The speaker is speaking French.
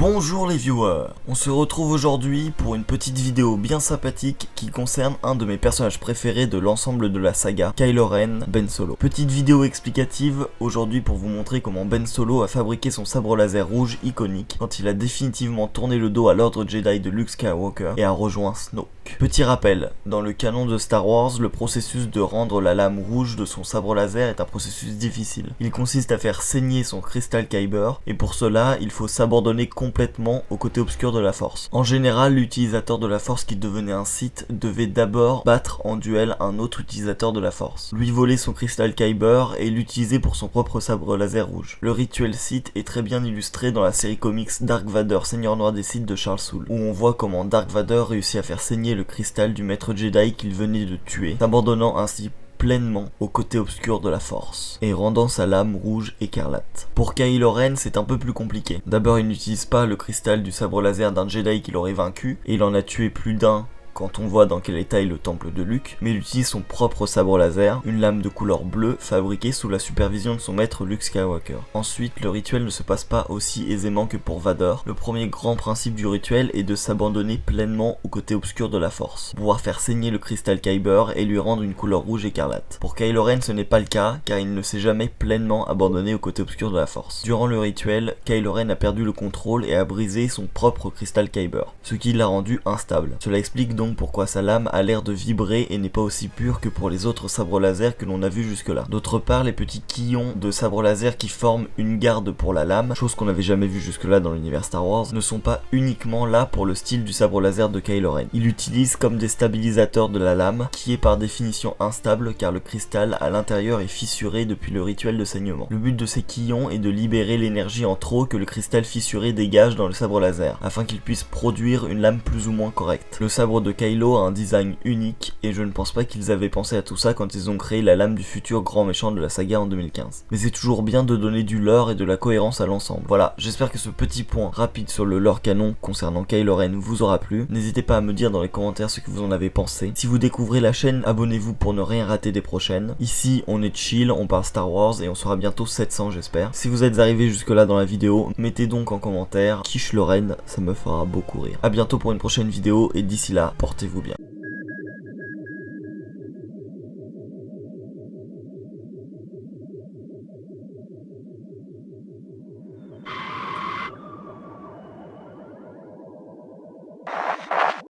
Bonjour les viewers, on se retrouve aujourd'hui pour une petite vidéo bien sympathique qui concerne un de mes personnages préférés de l'ensemble de la saga, Kylo Ren, Ben Solo. Petite vidéo explicative aujourd'hui pour vous montrer comment Ben Solo a fabriqué son sabre laser rouge iconique quand il a définitivement tourné le dos à l'ordre Jedi de Luke Skywalker et a rejoint Snoke. Petit rappel, dans le canon de Star Wars, le processus de rendre la lame rouge de son sabre laser est un processus difficile. Il consiste à faire saigner son cristal Kyber et pour cela, il faut s'abandonner complètement au côté obscur de la force. En général, l'utilisateur de la force qui devenait un Sith devait d'abord battre en duel un autre utilisateur de la force, lui voler son cristal Kyber et l'utiliser pour son propre sabre laser rouge. Le rituel Sith est très bien illustré dans la série comics Dark Vador, Seigneur Noir des Sith de Charles Soule, où on voit comment Dark Vador réussit à faire saigner le cristal du maître Jedi qu'il venait de tuer, s'abandonnant ainsi pleinement au côté obscur de la force et rendant sa lame rouge écarlate. Pour Kylo Ren, c'est un peu plus compliqué. D'abord, il n'utilise pas le cristal du sabre laser d'un Jedi qu'il aurait vaincu, et il en a tué plus d'un quand on voit dans quel état est le temple de Luke, mais il utilise son propre sabre laser, une lame de couleur bleue fabriquée sous la supervision de son maître Luke Skywalker. Ensuite, le rituel ne se passe pas aussi aisément que pour Vador. Le premier grand principe du rituel est de s'abandonner pleinement au côté obscur de la force, pouvoir faire saigner le cristal Kyber et lui rendre une couleur rouge écarlate. Pour Kylo Ren, ce n'est pas le cas, car il ne s'est jamais pleinement abandonné au côté obscur de la force. Durant le rituel, Kylo Ren a perdu le contrôle et a brisé son propre cristal Kyber, ce qui l'a rendu instable. Cela explique donc pourquoi sa lame a l'air de vibrer et n'est pas aussi pure que pour les autres sabres laser que l'on a vu jusque là. D'autre part, les petits quillons de sabre laser qui forment une garde pour la lame, chose qu'on n'avait jamais vu jusque là dans l'univers Star Wars, ne sont pas uniquement là pour le style du sabre laser de Kylo Ren. Il l'utilise comme des stabilisateurs de la lame, qui est par définition instable car le cristal à l'intérieur est fissuré depuis le rituel de saignement. Le but de ces quillons est de libérer l'énergie en trop que le cristal fissuré dégage dans le sabre laser, afin qu'il puisse produire une lame plus ou moins correcte. Le sabre de Kylo a un design unique et je ne pense pas qu'ils avaient pensé à tout ça quand ils ont créé la lame du futur grand méchant de la saga en 2015. Mais c'est toujours bien de donner du lore et de la cohérence à l'ensemble. Voilà, j'espère que ce petit point rapide sur le lore canon concernant Kylo Ren vous aura plu. N'hésitez pas à me dire dans les commentaires ce que vous en avez pensé. Si vous découvrez la chaîne, abonnez-vous pour ne rien rater des prochaines. Ici, on est chill, on parle Star Wars et on sera bientôt 700 j'espère. Si vous êtes arrivé jusque là dans la vidéo, mettez donc en commentaire Kylo Ren, ça me fera beaucoup rire. A bientôt pour une prochaine vidéo et d'ici là, portez-vous bien.